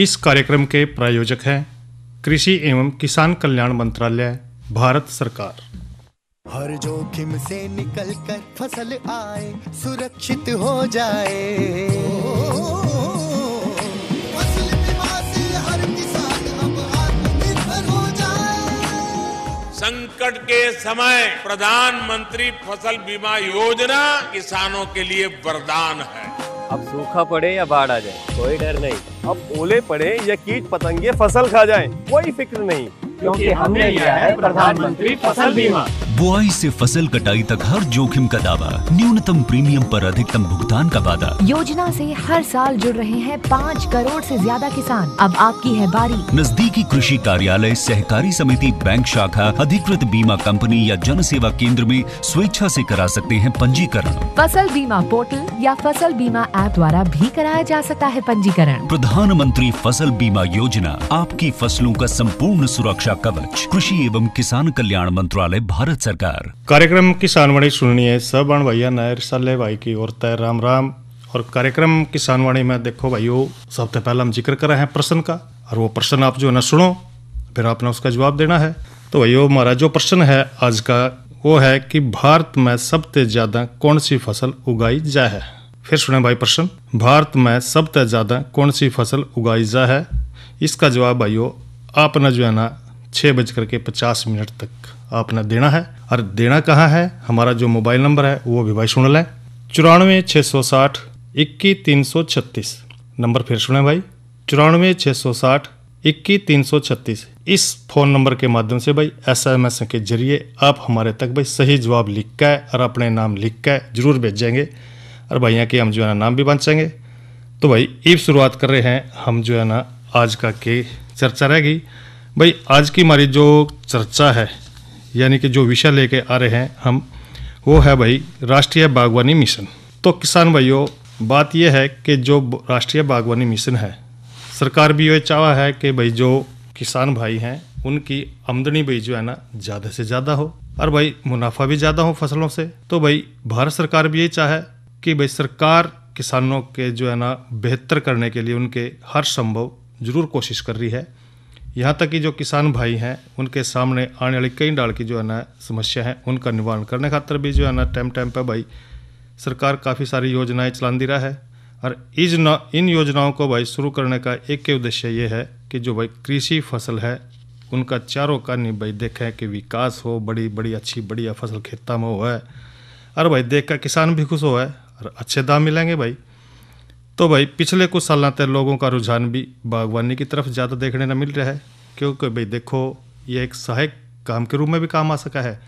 इस कार्यक्रम के प्रायोजक हैं कृषि एवं किसान कल्याण मंत्रालय, भारत सरकार। हर जोखिम से निकल कर फसल आए, सुरक्षित हो जाए। फसल बीमा से हर किसान अब आत्मनिर्भर हो जाए। संकट के समय प्रधानमंत्री फसल बीमा योजना किसानों के लिए वरदान है। अब सूखा पड़े या बाढ़ आ जाए, कोई डर नहीं। अब ओले पड़े या कीट पतंगे फसल खा जाए, कोई फिक्र नहीं, क्योंकि हमने लिया है प्रधानमंत्री फसल बीमा। बुआई से फसल कटाई तक हर जोखिम का दावा, न्यूनतम प्रीमियम पर अधिकतम भुगतान का वादा। योजना से हर साल जुड़ रहे हैं 5 करोड़ से ज्यादा किसान। अब आपकी है बारी। नजदीकी कृषि कार्यालय, सहकारी समिति, बैंक शाखा, अधिकृत बीमा कंपनी या जन सेवा केंद्र में स्वेच्छा से करा सकते हैं पंजीकरण। फसल बीमा पोर्टल या फसल बीमा ऐप द्वारा भी कराया जा सकता है पंजीकरण। प्रधानमंत्री फसल बीमा योजना, आपकी फसलों का संपूर्ण सुरक्षा कवच। कृषि एवं किसान कल्याण मंत्रालय, भारत सरकार। कार्यक्रम किसानवाणी सुनिए सब बण भैया नए रिसाले भाई की ओर तय राम राम। और कार्यक्रम किसानवाणी में देखो भाइयों, सबसे पहले हम जिक्र कर रहे हैं प्रश्न का, और वो प्रश्न आप जो है ना सुनो, फिर आपने उसका जवाब देना है। तो भाइयों, हमारा जो प्रश्न है आज का वो है कि भारत में सबसे ज्यादा कौन सी फसल उगाई जा है। फिर सुने भाई प्रश्न, भारत में सबसे ज्यादा कौन सी फसल उगाई जा है। इसका जवाब भाइयों आपने जो है ना 6:50 तक आपने देना है। और देना कहाँ है, हमारा जो मोबाइल नंबर है वो भी भाई सुन लें, 94 660 21 336। नंबर फिर सुने भाई, 94 660 21 336। इस फोन नंबर के माध्यम से भाई SMS के जरिए आप हमारे तक भाई सही जवाब लिख के और अपने नाम लिख के जरूर भेजेंगे, और भैया के हम जो है ना नाम भी बांचेंगे। तो भाई अब शुरुआत कर रहे हैं हम जो है ना आज का के चर्चा रहेगी। भाई आज की हमारी जो चर्चा है, यानी कि जो विषय लेके आ रहे हैं हम, वो है भाई राष्ट्रीय बागवानी मिशन। तो किसान भाइयों, बात यह है कि जो राष्ट्रीय बागवानी मिशन है, सरकार भी ये चाहा है कि भाई जो किसान भाई हैं उनकी आमदनी भाई जो है ना ज़्यादा से ज़्यादा हो, और भाई मुनाफा भी ज़्यादा हो फसलों से। तो भाई भारत सरकार भी यही चाहे कि भाई सरकार किसानों के जो है ना बेहतर करने के लिए उनके हर संभव जरूर कोशिश कर रही है। यहाँ तक कि जो किसान भाई हैं उनके सामने आने वाली कई डाल की जो है ना समस्या है, उनका निवारण करने खातर भी जो है ना टाइम पे भाई सरकार काफ़ी सारी योजनाएं चलाती रहा है। और इन योजनाओं को भाई शुरू करने का एक ही उद्देश्य ये है कि जो भाई कृषि फसल है उनका चारों का नहीं भाई देखें कि विकास हो, बड़ी बड़ी अच्छी बढ़िया फसल खेता में हो है, और भाई देख कर किसान भी खुश हो है और अच्छे दाम मिलेंगे भाई। तो भाई पिछले कुछ सालों तक लोगों का रुझान भी बागवानी की तरफ ज़्यादा देखने न मिल रहा है, क्योंकि भाई देखो ये एक सहायक काम के रूप में भी काम आ सका है।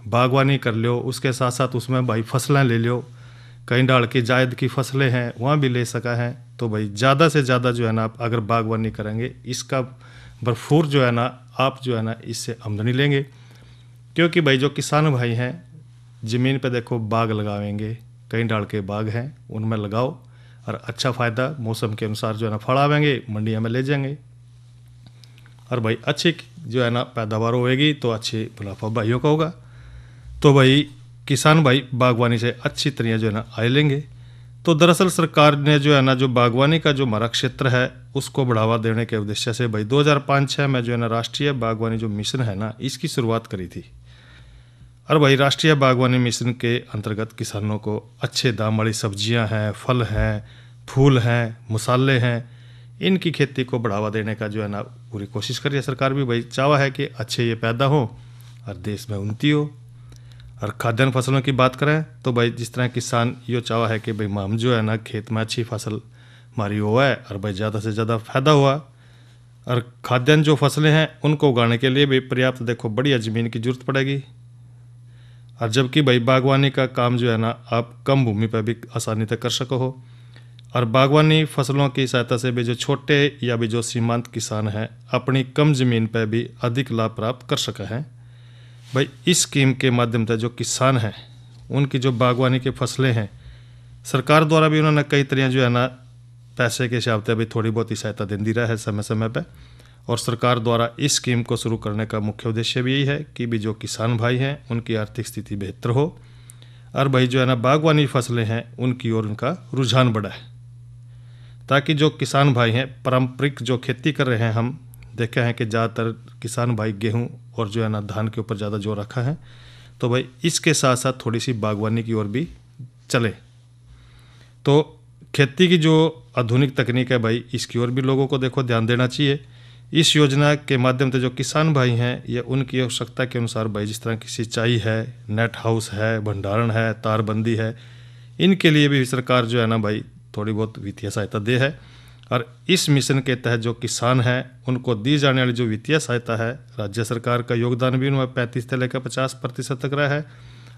बागवानी कर लो, उसके साथ साथ उसमें भाई फसलें ले लो, कई डाल की जायद की फसलें हैं वहाँ भी ले सका है। तो भाई ज़्यादा से ज़्यादा जो है ना आप अगर बागवानी करेंगे, इसका भरपूर जो है ना आप जो है ना इससे आमदनी लेंगे। क्योंकि भाई जो किसान भाई हैं ज़मीन पे देखो बाग लगावेंगे, कई डाल के बाग हैं उनमें लगाओ, और अच्छा फ़ायदा मौसम के अनुसार जो है ना फल आवेंगे, मंडियों में ले जाएंगे, और भाई अच्छी जो है ना पैदावार होएगी तो अच्छी मुनाफा भाइयों का होगा। तो भाई किसान भाई बागवानी से अच्छी तरह जो है ना आय लेंगे। तो दरअसल सरकार ने जो है ना जो बागवानी का जो हमारा क्षेत्र है उसको बढ़ावा देने के उद्देश्य से भाई 2005-06 में जो है ना राष्ट्रीय बागवानी जो मिशन है ना इसकी शुरुआत करी थी। और भाई राष्ट्रीय बागवानी मिशन के अंतर्गत किसानों को अच्छे दाम वाली सब्जियां हैं, फल हैं, फूल हैं, मसाले हैं, इनकी खेती को बढ़ावा देने का जो है ना पूरी कोशिश कर रही है सरकार भी। भाई चावा है कि अच्छे ये पैदा हो और देश में उन्नति हो। और खाद्यान्न फसलों की बात करें तो भाई जिस तरह किसान ये चावा है कि भाई हम जो है ना खेत में अच्छी फसल हमारी हुआ है और भाई ज़्यादा से ज़्यादा फायदा हुआ। और खाद्यान्न जो फसलें हैं उनको उगाने के लिए भी पर्याप्त देखो बढ़िया ज़मीन की जरूरत पड़ेगी। और जबकि भाई बागवानी का काम जो है ना आप कम भूमि पर भी आसानी से कर सको हो। और बागवानी फसलों की सहायता से भी जो छोटे या भी जो सीमांत किसान हैं अपनी कम ज़मीन पर भी अधिक लाभ प्राप्त कर सके हैं। भाई इस स्कीम के माध्यम से जो किसान हैं उनकी जो बागवानी की फसलें हैं सरकार द्वारा भी उन्होंने कई तरह जो है ना पैसे के हिसाब से भी थोड़ी बहुत ही सहायता दी रहा है समय समय पर। और सरकार द्वारा इस स्कीम को शुरू करने का मुख्य उद्देश्य भी यही है कि भी जो किसान भाई हैं उनकी आर्थिक स्थिति बेहतर हो और भाई जो है ना बागवानी फसलें हैं उनकी ओर उनका रुझान बढ़ा है। ताकि जो किसान भाई हैं पारंपरिक जो खेती कर रहे हैं, हम देखे हैं कि ज़्यादातर किसान भाई गेहूं और जो है ना धान के ऊपर ज़्यादा जोर रखा है, तो भाई इसके साथ साथ थोड़ी सी बागवानी की ओर भी चले। तो खेती की जो आधुनिक तकनीक है भाई, इसकी ओर भी लोगों को देखो ध्यान देना चाहिए। इस योजना के माध्यम से जो किसान भाई हैं ये उनकी आवश्यकता के अनुसार भाई जिस तरह की सिंचाई है, नेट हाउस है, भंडारण है, तारबंदी है, इनके लिए भी सरकार जो है ना भाई थोड़ी बहुत वित्तीय सहायता दे है। और इस मिशन के तहत जो किसान हैं उनको दी जाने वाली जो वित्तीय सहायता है, राज्य सरकार का योगदान भी उनमें 35 से लेकर 50% तक रहा है,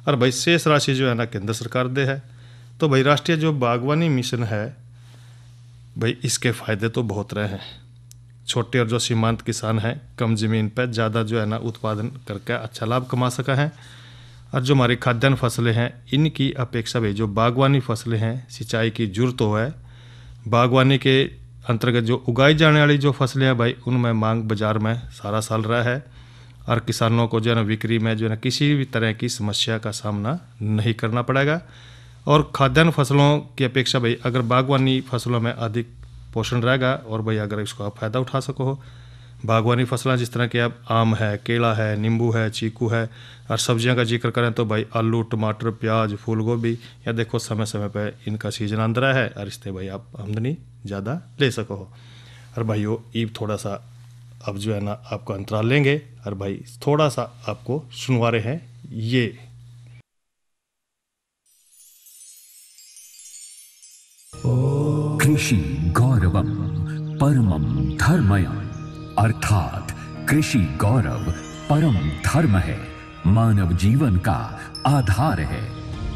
और भाई शेष राशि जो है ना केंद्र सरकार दे है। तो भाई राष्ट्रीय जो बागवानी मिशन है भाई इसके फ़ायदे तो बहुत रहे हैं। छोटे और जो सीमांत किसान हैं कम ज़मीन पर ज़्यादा जो है ना उत्पादन करके अच्छा लाभ कमा सका है। और जो हमारी खाद्यान्न फसलें हैं इनकी अपेक्षा भाई जो बागवानी फसलें हैं, सिंचाई की जरूरत तो है, बागवानी के अंतर्गत जो उगाई जाने वाली जो फसलें हैं भाई उनमें मांग बाजार में सारा साल रहा है, और किसानों को जो है ना बिक्री में जो है ना किसी भी तरह की समस्या का सामना नहीं करना पड़ेगा। और खाद्यान्न फसलों की अपेक्षा भाई अगर बागवानी फसलों में अधिक पोषण रहेगा, और भाई अगर इसको आप फ़ायदा उठा सको हो, बागवानी फसलें जिस तरह के अब आम है, केला है, नींबू है, चीकू है, और सब्जियां का जिक्र करें तो भाई आलू, टमाटर, प्याज, फूल गोभी, या देखो समय समय पर इनका सीजन अंदर है, और इससे भाई आप आमदनी ज़्यादा ले सको हो। और भाई वो ईब थोड़ा सा अब जो है ना आपको अंतराल लेंगे, और भाई थोड़ा सा आपको सुनवा रहे हैं ये। कृषि गौरवम परमम धर्मयम, अर्थात कृषि गौरव परम धर्म है, मानव जीवन का आधार है।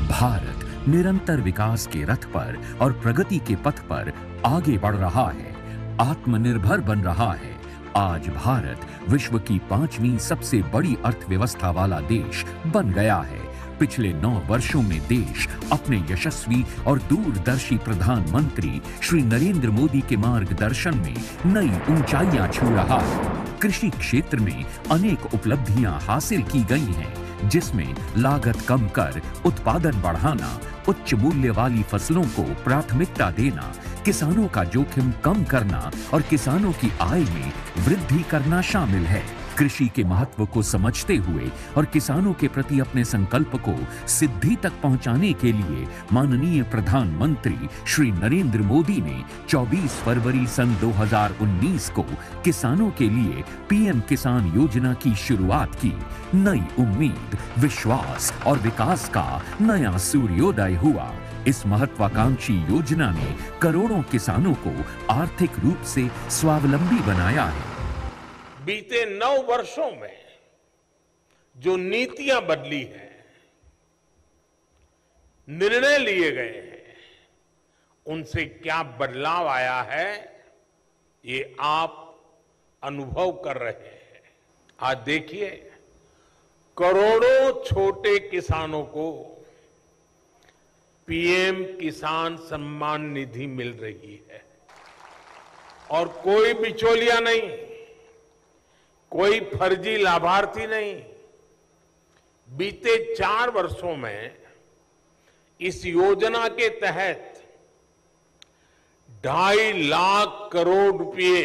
भारत निरंतर विकास के रथ पर और प्रगति के पथ पर आगे बढ़ रहा है, आत्मनिर्भर बन रहा है। आज भारत विश्व की 5वीं सबसे बड़ी अर्थव्यवस्था वाला देश बन गया है। पिछले 9 वर्षों में देश अपने यशस्वी और दूरदर्शी प्रधानमंत्री श्री नरेंद्र मोदी के मार्गदर्शन में नई ऊंचाइयां छू रहा है। कृषि क्षेत्र में अनेक उपलब्धियां हासिल की गई हैं, जिसमें लागत कम कर उत्पादन बढ़ाना, उच्च मूल्य वाली फसलों को प्राथमिकता देना, किसानों का जोखिम कम करना और किसानों की आय में वृद्धि करना शामिल है। कृषि के महत्व को समझते हुए और किसानों के प्रति अपने संकल्प को सिद्धि तक पहुंचाने के लिए माननीय प्रधानमंत्री श्री नरेंद्र मोदी ने 24 फरवरी सन 2019 को किसानों के लिए पीएम किसान योजना की शुरुआत की। नई उम्मीद, विश्वास और विकास का नया सूर्योदय हुआ। इस महत्वाकांक्षी योजना ने करोड़ों किसानों को आर्थिक रूप से स्वावलंबी बनाया है। बीते 9 वर्षों में जो नीतियां बदली हैं, निर्णय लिए गए हैं, उनसे क्या बदलाव आया है ये आप अनुभव कर रहे हैं। आज देखिए, करोड़ों छोटे किसानों को पीएम किसान सम्मान निधि मिल रही है, और कोई बिचौलिया नहीं, कोई फर्जी लाभार्थी नहीं। बीते 4 वर्षों में इस योजना के तहत 2.5 लाख करोड़ रुपए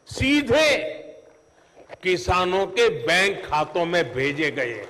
सीधे किसानों के बैंक खातों में भेजे गए।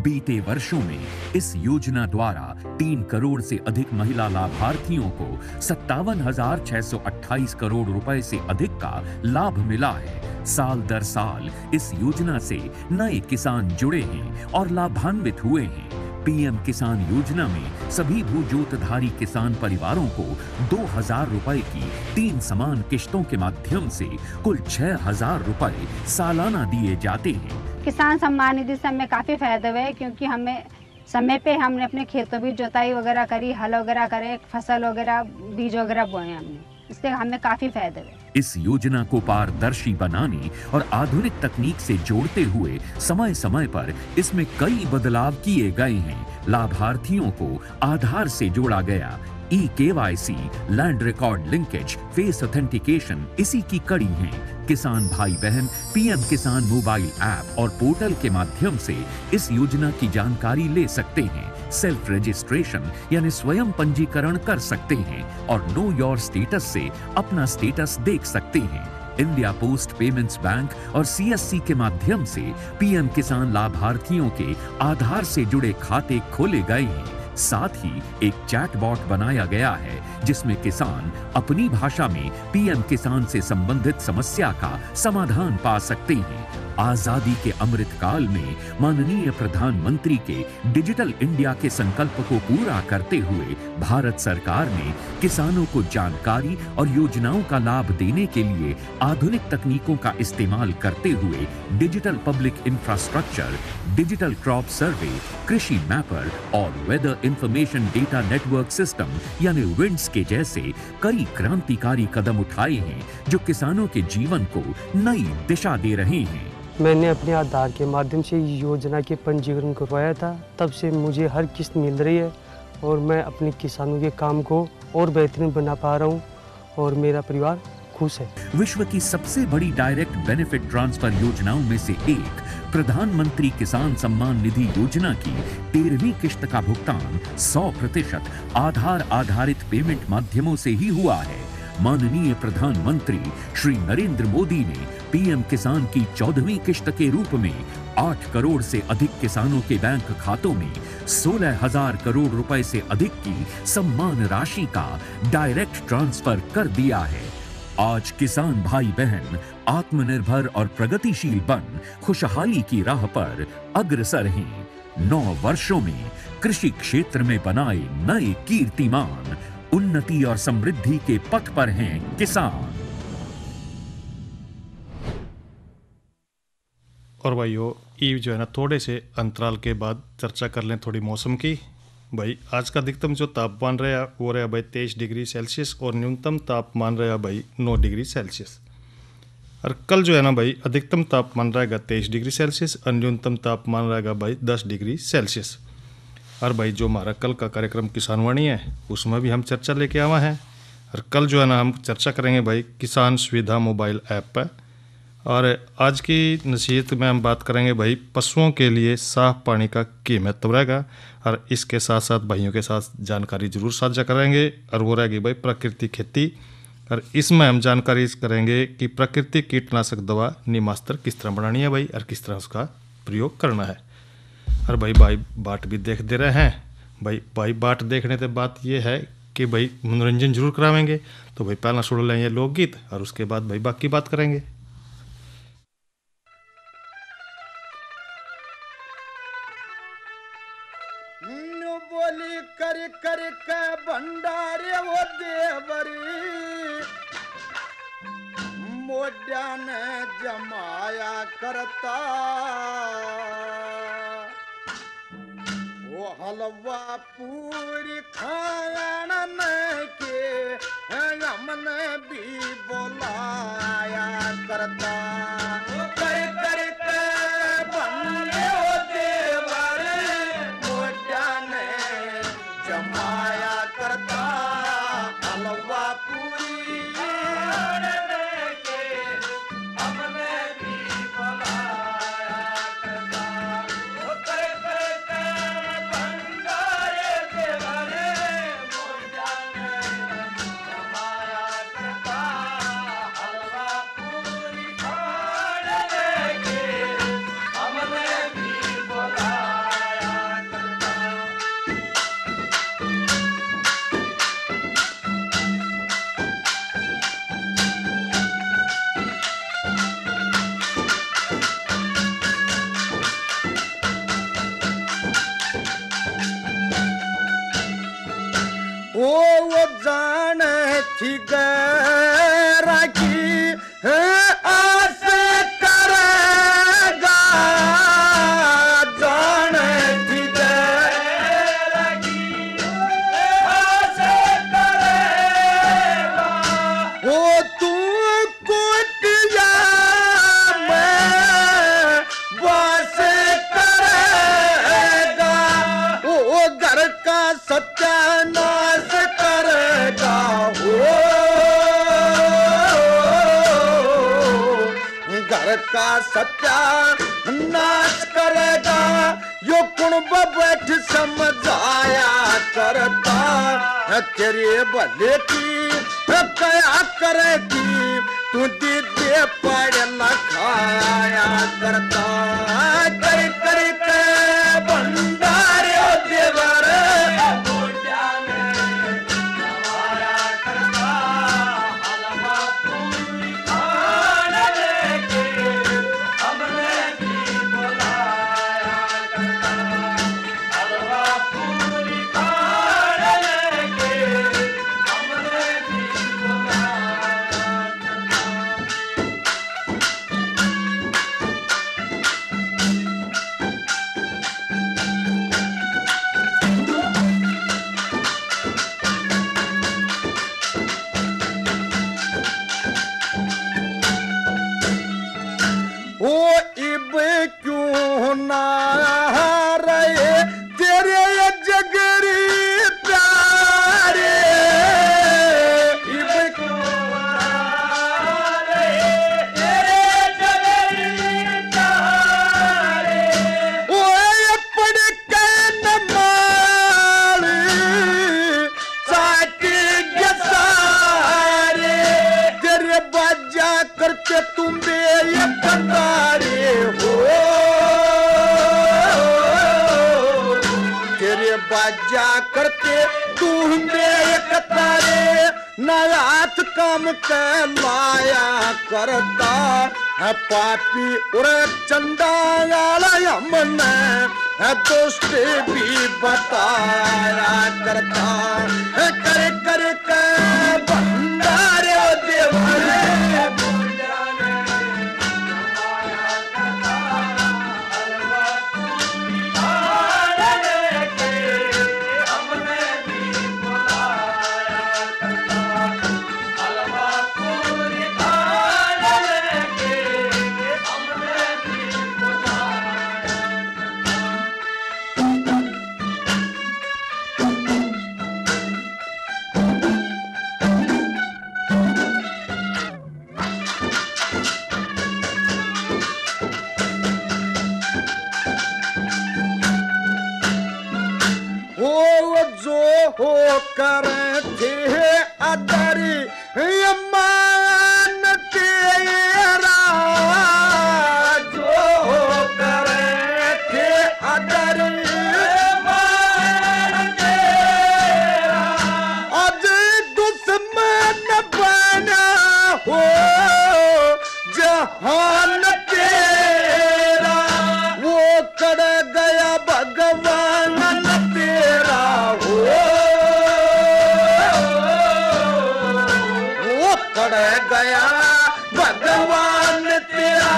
बीते वर्षों में इस योजना द्वारा 3 करोड़ से अधिक महिला लाभार्थियों को 57,628 करोड़ रुपए से अधिक का लाभ मिला है। साल दर साल इस योजना से नए किसान जुड़े हैं और लाभान्वित हुए हैं। पीएम किसान योजना में सभी भूजोतधारी किसान परिवारों को 2,000 रुपए की 3 समान किश्तों के माध्यम से कुल 6,000 रुपए सालाना दिए जाते हैं। किसान सम्मान निधि से हमें काफी फायदा हुआ है, क्योंकि हमें समय पे हमने अपने खेतों की जुताई वगैरह करी, हल वगैरह करे, फसल वगैरह, बीज वगैरह बोए हमने, इससे हमें काफी फायदा हुआ। इस योजना को पारदर्शी बनाने और आधुनिक तकनीक से जोड़ते हुए समय समय पर इसमें कई बदलाव किए गए हैं। लाभार्थियों को आधार से जोड़ा गया, KYC, land record linkage, face authentication इसी की कड़ी है। किसान भाई बहन पीएम किसान मोबाइल ऐप और पोर्टल के माध्यम से इस योजना की जानकारी ले सकते हैं। सेल्फ रजिस्ट्रेशन यानी स्वयं पंजीकरण कर सकते हैं और नो योर स्टेटस से अपना स्टेटस देख सकते हैं। इंडिया पोस्ट पेमेंट्स बैंक और सीएससी के माध्यम से पीएम किसान लाभार्थियों के आधार से जुड़े खाते खोले गए हैं। साथ ही एक चैटबॉट बनाया गया है जिसमें किसान अपनी भाषा में पीएम किसान से संबंधित समस्या का समाधान पा सकते हैं। आजादी के अमृत काल में माननीय प्रधानमंत्री के डिजिटल इंडिया के संकल्प को पूरा करते हुए भारत सरकार ने किसानों को जानकारी और योजनाओं का लाभ देने के लिए आधुनिक तकनीकों का इस्तेमाल करते हुए digital public infrastructure, digital crop survey, कृषि मैपर और weather information data network system यानी विंड्स के जैसे कई क्रांतिकारी कदम उठाए हैं जो किसानों के जीवन को नई दिशा दे रहे हैं। मैंने अपने आधार के माध्यम से योजना के पंजीकरण करवाया था, तब से मुझे हर किस्त मिल रही है और मैं अपने किसानों के काम को और बेहतरीन बना पा रहा हूँ और मेरा परिवार खुश है। विश्व की सबसे बड़ी डायरेक्ट बेनिफिट ट्रांसफर योजनाओं में से एक प्रधानमंत्री किसान सम्मान निधि योजना की 13वीं किस्त का भुगतान 100% आधार आधारित पेमेंट माध्यमों से ही हुआ है। माननीय प्रधानमंत्री श्री नरेंद्र मोदी ने पीएम किसान की 14वीं किस्त के रूप में 8 करोड़ से अधिक किसानों के बैंक खातों में 16,000 करोड़ रुपए से अधिक की सम्मान राशि का डायरेक्ट ट्रांसफर कर दिया है। आज किसान भाई बहन आत्मनिर्भर और प्रगतिशील बन खुशहाली की राह पर अग्रसर हैं। 9 वर्षों में कृषि क्षेत्र में बनाए नए कीर्तिमान, उन्नति और समृद्धि के पथ पर हैं किसान। और भाइयों, ये जो है ना, थोड़े से अंतराल के बाद चर्चा कर लें थोड़ी मौसम की। भाई आज का अधिकतम जो तापमान रहा वो रहा भाई 23 डिग्री सेल्सियस और न्यूनतम तापमान रहा भाई 9 डिग्री सेल्सियस। और कल जो है ना भाई, अधिकतम तापमान रहेगा 23 डिग्री सेल्सियस और न्यूनतम तापमान रहेगा भाई 10 डिग्री सेल्सियस। और भाई जो हमारा कल का कार्यक्रम किसानवाणी है उसमें भी हम चर्चा लेके आवा हैं। और कल जो है ना हम चर्चा करेंगे भाई किसान सुविधा मोबाइल ऐप पर। और आज की नसीहत में हम बात करेंगे भाई पशुओं के लिए साफ पानी का क्या महत्व रहेगा। और इसके साथ साथ भाइयों के साथ जानकारी जरूर साझा करेंगे और वो रहेगी भाई प्राकृतिक खेती। और इसमें हम जानकारी करेंगे कि प्राकृतिक कीटनाशक दवा नीमास्त्र किस तरह बनानी है भाई और किस तरह उसका प्रयोग करना है। और भाई बाट भी देख दे रहे हैं। भाई बाट देखने से बात ये है कि भाई मनोरंजन जरूर करावेंगे। तो भाई पहला सुन लें ये लोकगीत और उसके बाद भाई बाकी बात करेंगे। बोली कर कर के भंडारे वो देवरी मोड्या ने जमाया करता वो हलवा पूरी खान के हमने भी बोलाया करता। कर कर के भंडे वो देवरी मोड्या ने जमाया करता हलवा पूरी वो जाने थी गैरा की आस करेगा जाने थी गैरा की आस करेगा वो तू कुटिया में वास करेगा वो घर का सत्यानाश करेगा घर का सत्यानाश करेगा यो कुण बैठ समझा तेरे भले की कया करेगी तू दीदे पढ़ लखाया करता कर कर के भंडारे देवर करके तू एक तारे नाथ काम के लाया करता है पापी और चंदा हमने है दोस्त भी बताया करता है कर कर के भंडारे देवरे करे थे अदरी मान तेरा जो करे थे अदरी मान तेरा आज दुश्मन बना हो जहान तेरा वो कर गया भगवान तेरा हो गया भगवान तेरा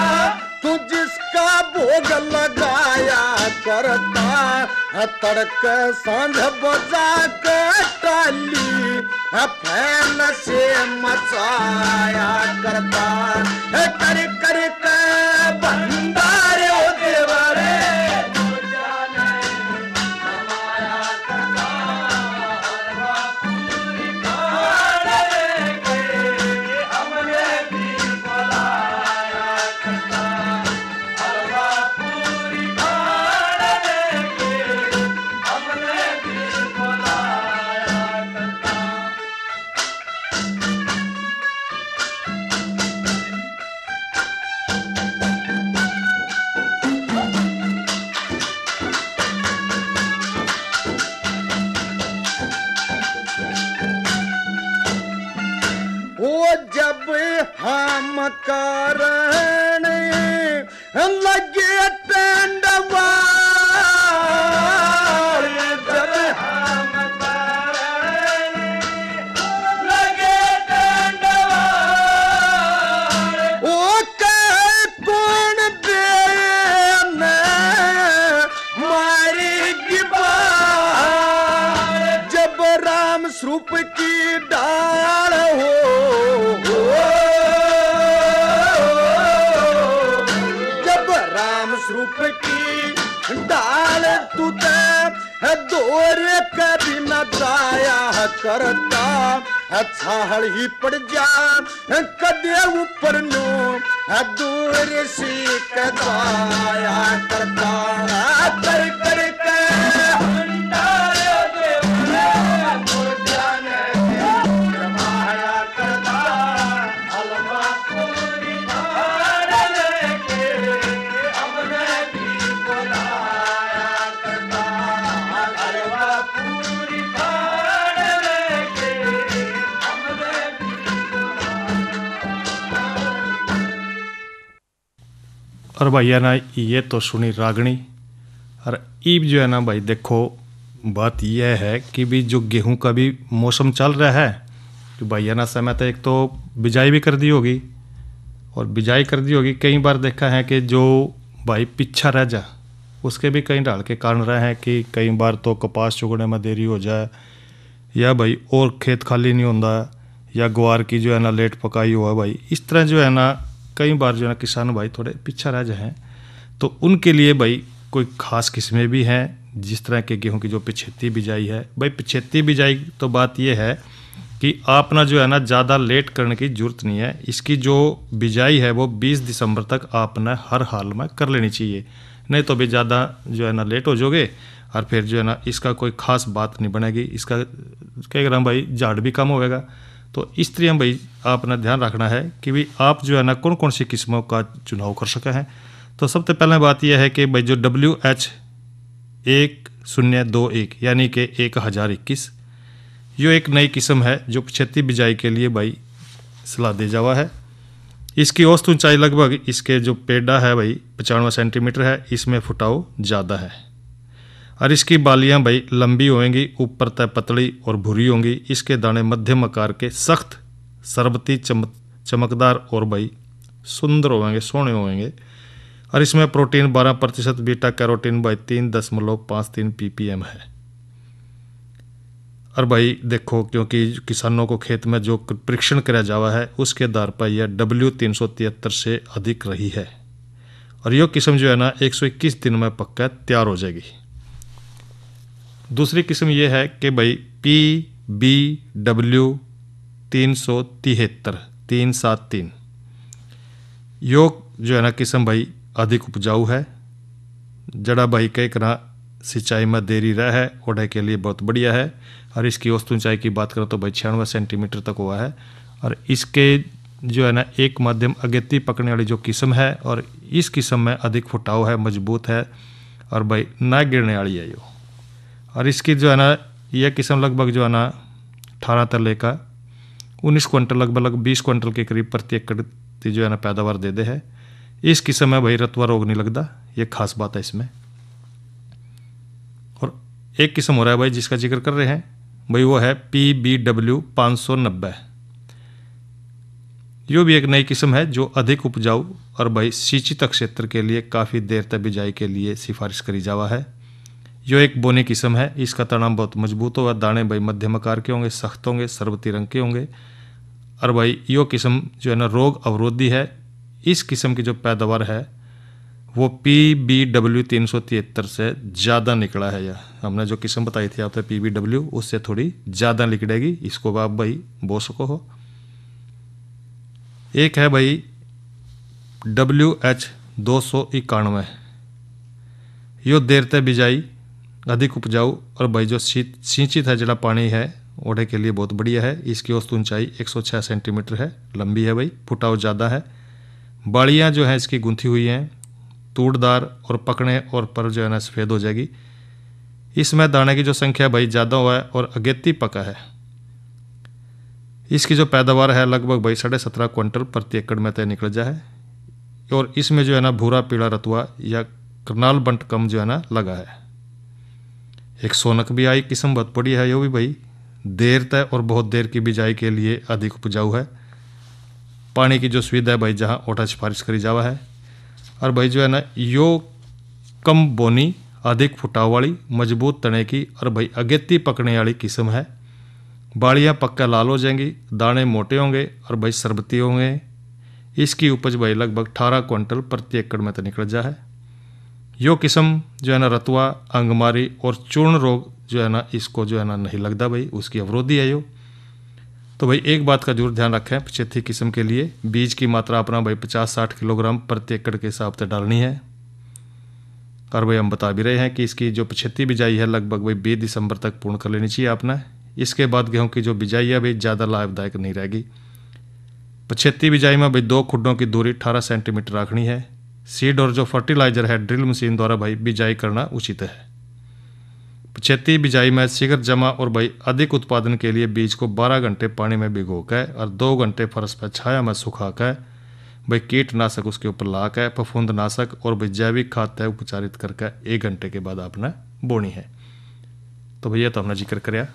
तू जिसका भोग लगाया करता तड़क सांझ बजा के टाली फैन से मचाया करता कर कर के भंडारे देवरे जब हम कारण लगे टंडवा जब हम कारण लगे टंडवा ओ कह कौन देन मारेगी बात जब राम स्वरूप की डाल हो स्वरूप की डाल तू दौर कभी न दाया करता छाहड़ ही पड़ जा कदे ऊपर नो दूर से कदाया करता कर कर के भंडारे देवरे और भाई है ना ये तो सुनी रागनी। और ईब जो है ना भाई देखो बात यह है कि भी जो गेहूं का भी मौसम चल रहा है कि भाई है ना समय तो एक तो बिजाई भी कर दी होगी, और बिजाई कर दी होगी। कई बार देखा है कि जो भाई पीछा रह जा उसके भी कई ढाल के कारण रहे हैं कि कई बार तो कपास चुगने में देरी हो जाए, या भाई और खेत खाली नहीं होता, या ग्वार की जो है ना लेट पकाई हुआ भाई, इस तरह जो है ना कई बार जो है ना किसान भाई थोड़े पीछा रह जाए। तो उनके लिए भाई कोई खास किस्में भी हैं, जिस तरह के गेहूं की जो पिछेती बिजाई है भाई। पिछेती बिजाई तो बात यह है कि आपना जो है ना ज़्यादा लेट करने की जरूरत नहीं है। इसकी जो बिजाई है वो 20 दिसंबर तक आपने हर हाल में कर लेनी चाहिए, नहीं तो भी ज़्यादा जो है ना लेट हो जाओगे और फिर जो है ना इसका कोई खास बात नहीं बनेगी। इसका कह रहा भाई झाड़ भी कम होएगा। तो इस तरह भाई आपने ध्यान रखना है कि भाई आप जो है ना कौन कौन सी किस्मों का चुनाव कर सके हैं। तो सबसे पहले बात यह है कि भाई जो WH1021 यानी कि 1021 यो एक नई किस्म है जो पिछेती बिजाई के लिए भाई सलाह दे जावा है। इसकी औसत ऊंचाई लगभग इसके जो पेड़ा है भाई 95 सेंटीमीटर है, इसमें फुटाव ज़्यादा है और इसकी बालियां भाई लंबी होंगी, ऊपर तय पतली और भूरी होंगी। इसके दाने मध्यम आकार के सख्त सरबती चमकदार और भाई सुंदर होंगे, सोने होंगे। और इसमें प्रोटीन 12%, बीटा कैरोटीन भाई 3.53 ppm है। और भाई देखो क्योंकि किसानों को खेत में जो परीक्षण कराया जावा है उसके आधार पर यह W373 से अधिक रही है और यह किस्म जो है ना 121 दिन में पक्का तैयार हो जाएगी। दूसरी किस्म यह है कि भाई PBW 373 यो जो है ना किस्म भाई अधिक उपजाऊ है। जड़ा भाई कई करा सिंचाई में देरी रहा है, ओढ़े के लिए बहुत बढ़िया है। और इसकी औसत ऊंचाई की बात करें तो भाई 96 सेंटीमीटर तक हुआ है। और इसके जो है ना एक मध्यम अगेती पकड़ने वाली जो किस्म है और इस किस्म में अधिक फुटाव है, मजबूत है और भाई ना गिरने वाली है यो। और इसकी जो है ना यह किस्म लगभग जो है ना 18 तले का 19 क्विंटल लगभग 20 क्विंटल के करीब प्रति एकड़ जो है ना पैदावार दे है। इस किस्म में भाई रतवा रोग नहीं लगता, ये खास बात है इसमें। और एक किस्म हो रहा है भाई जिसका जिक्र कर रहे हैं भाई, वो है PBW 590। यो भी एक नई किस्म है जो अधिक उपजाऊ और भाई सिंचित क्षेत्र के लिए काफ़ी देर तक बिजाई के लिए सिफारिश करी जावा है। यो एक बोनी किस्म है, इसका तना बहुत मजबूत होगा, दाने भाई मध्यम आकार के होंगे, सख्त होंगे, सरबती रंग के होंगे। और भाई यो किस्म जो है ना रोग अवरोधी है। इस किस्म की जो पैदावार है वो PBW 373 से ज़्यादा निकला है। यह हमने जो किस्म बताई थी आपको PBW उससे थोड़ी ज़्यादा निकलेगी, इसको आप भाई बो सको हो। एक है भाई WH 291, यो देर तक बिजाई, अधिक उपजाऊ और भाई जो सिंचित है जड़ा पानी है ओढ़े के लिए बहुत बढ़िया है। इसकी औसत ऊंचाई 106 सेंटीमीटर है, लंबी है भाई, फुटाव ज़्यादा है। बाड़ियाँ जो हैं इसकी गुंथी हुई हैं, तूड़दार और पकड़े और पर जो है ना सफ़ेद हो जाएगी। इसमें दाने की जो संख्या भाई ज़्यादा हुआ है और अगेती पका है। इसकी जो पैदावार है लगभग भाई 17.5 क्विंटल प्रति एकड़ में तय निकल जाए। और इसमें जो है ना भूरा पीला रतुआ या करनाल बंट कम जो है ना लगा है। एक सोनक भी आई किस्म बहुत बढ़िया है, यो भी भाई देर तय और बहुत देर की बिजाई के लिए अधिक उपजाऊ है। पानी की जो सुविधा है भाई जहाँ ओटा सिफारिश करी जावा है। और भाई जो है ना यो कम बोनी, अधिक फुटाव वाली, मजबूत तने की और भाई अगेती पकड़ने वाली किस्म है। बाड़ियाँ पक्का लाल हो जाएंगी, दाने मोटे होंगे और भाई सरबती होंगे। इसकी उपज भाई लगभग 18 क्विंटल प्रति एकड़ में तो निकल जा है। यो किस्म जो है ना रतुआ, अंगमारी और चूर्ण रोग जो है ना इसको जो है ना नहीं लगता भाई, उसकी अवरोधी है यो। तो भाई एक बात का जरूर ध्यान रखें, पिछेती किस्म के लिए बीज की मात्रा अपना भाई 50-60 किलोग्राम प्रति एकड़ के हिसाब से डालनी है। और भाई हम बता भी रहे हैं कि इसकी जो पिछेती बिजाई है लगभग भाई 20 दिसंबर तक पूर्ण कर लेनी चाहिए आपने। इसके बाद गेहूं की जो बिजाई है भाई ज़्यादा लाभदायक नहीं रहेगी। पिछेती बिजाई में भाई 2 खुड्डों की दूरी 18 सेंटीमीटर रखनी है। सीड और जो फर्टिलाइजर है ड्रिल मशीन द्वारा भाई बिजाई करना उचित है। पिछेती बिजाई में शीघ्र जमा और भाई अधिक उत्पादन के लिए बीज को 12 घंटे पानी में भिगोकर और 2 घंटे फर्श पर छाया में सुखाकर भाई कीटनाशक उसके ऊपर लाक है, फफूंदनाशक और भाई जैविक खाद है उपचारित करके 1 घंटे के बाद आपने बोनी है। तो भैया तो हमने जिक्र कराया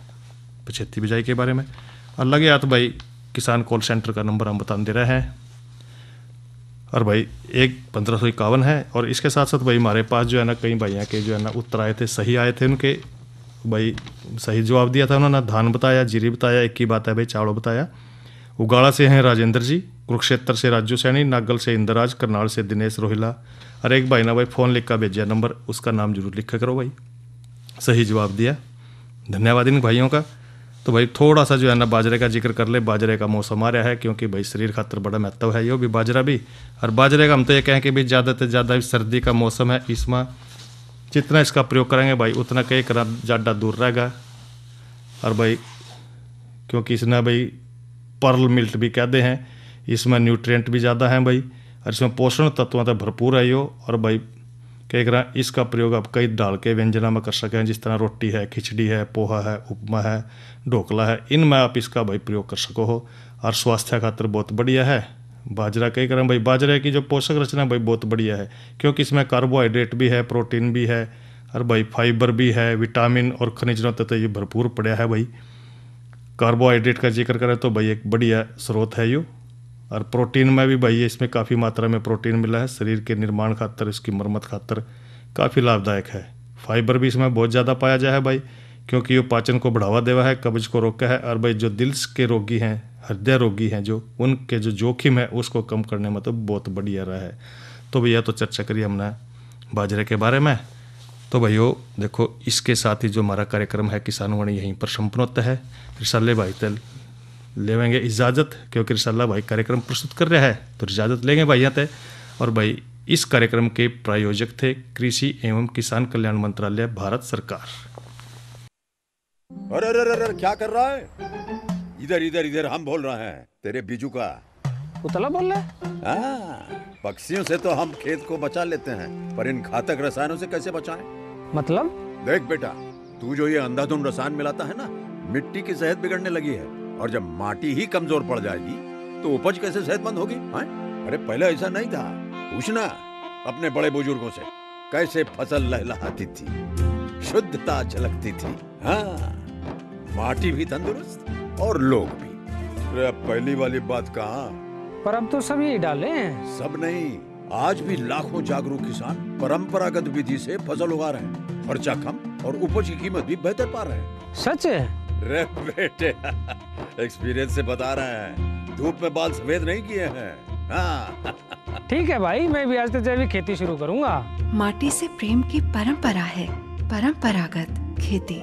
पछेती बिजाई के बारे में। और लगे हाथ भाई किसान कॉल सेंटर का नंबर हम बता दे रहे हैं, और भाई 1551 है। और इसके साथ साथ भाई हमारे पास जो है ना कई भाइयों के जो है ना उत्तर आए थे, सही आए थे, उनके भाई सही जवाब दिया था उन्होंने। धान बताया, जीरी बताया, एक ही बात है भाई चावल बताया। उगाड़ा से हैं राजेंद्र जी, कुरुक्षेत्र से राजू सैनी, नागल से इंदराज, करनाल से दिनेश रोहिला। और एक भाई ना भाई फ़ोन लिख कर भेजा नंबर, उसका नाम जरूर लिखा करो भाई, सही जवाब दिया। धन्यवाद इन भाइयों का। तो भाई थोड़ा सा जो है ना बाजरे का जिक्र कर ले। बाजरे का मौसम आ रहा है, क्योंकि भाई शरीर खातर बड़ा महत्व है ये भी बाजरा भी। और बाजरे का हम तो ये कहें कि भाई ज़्यादा से ज़्यादा सर्दी का मौसम है, इसमें जितना इसका प्रयोग करेंगे भाई उतना कई करा ज़्यादा दूर रहेगा। और भाई क्योंकि इसने भाई पर्ल मिल्ट भी कहते हैं, इसमें न्यूट्रिएंट भी ज़्यादा हैं भाई, और इसमें पोषण तत्वों से भरपूर है यो। और भाई कई करा इसका प्रयोग आप कई डाल के व्यंजना में कर सकें, जिस तरह रोटी है, खिचड़ी है, पोहा है, उपमा है, ढोकला है, इनमें आप इसका भाई प्रयोग कर सको हो। और स्वास्थ्य खातर बहुत बढ़िया है बाजरा। कई करें भाई बाजरे की जो पोषक रचना भाई बहुत बढ़िया है, क्योंकि इसमें कार्बोहाइड्रेट भी है, प्रोटीन भी है, और भाई फाइबर भी है, विटामिन और खनिजों तत्व ये भरपूर पड़ा है भाई। कार्बोहाइड्रेट का जिक्र करें तो भाई एक बढ़िया स्रोत है यो। और प्रोटीन में भी भाई इसमें काफ़ी मात्रा में प्रोटीन मिला है, शरीर के निर्माण खातर, इसकी मरम्मत खातर काफ़ी लाभदायक है। फाइबर भी इसमें बहुत ज़्यादा पाया जाए है भाई, क्योंकि ये पाचन को बढ़ावा देवा है, कब्ज को रोका है। और भाई जो दिल के रोगी हैं, हृदय रोगी हैं, जो उनके जो जोखिम है उसको कम करने में तो बहुत बढ़िया रहा है। तो भैया तो चर्चा करिए हमने बाजरे के बारे में। तो भैया देखो इसके साथ ही जो हमारा कार्यक्रम है किसान वाणी यहीं पर संपन्न होता है। रिसाले भाई तल लेवेंगे इजाज़त, क्योंकि रिसाला भाई कार्यक्रम प्रस्तुत कर रहा है, तो इजाज़त लेंगे भाई यहाँ तक। और भाई इस कार्यक्रम के प्रायोजक थे कृषि एवं किसान कल्याण मंत्रालय, भारत सरकार। अरे अरे अरे क्या कर रहा है? इधर इधर इधर हम बोल रहे हैं तेरे बीजू का। उतला बोल रहा है? पक्षियों से तो हम खेत को बचा लेते हैं, पर इन घातक रसायनों से कैसे बचाएं? मतलब? देख बेटा, तू जो ये अंधाधुंध रसायन मिलाता है ना, मिट्टी की सेहत बिगड़ने लगी है। और जब माटी ही कमजोर पड़ जाएगी तो उपज कैसे सेहतमंद होगी? अरे पहले ऐसा नहीं था, पूछना अपने बड़े बुजुर्गों से, कैसे फसल लहलहाती थी, शुद्धता झलकती थी। हाँ, माटी भी तंदुरुस्त और लोग भी। अरे पहली वाली बात कहाँ? पर अब तो सब यही डाले हैं। सब नहीं, आज भी लाखों जागरूक किसान परंपरागत विधि से फसल उगा रहे हैं। खर्चा कम और उपज की कीमत भी बेहतर पा रहे हैं। सच है? रे बेटे एक्सपीरियंस से बता रहे हैं, धूप में बाल सफेद नहीं किए हैं। हाँ। ठीक है भाई, मैं भी आज से जैविक खेती शुरू करूंगा। माटी से प्रेम की परंपरा है, परंपरागत खेती।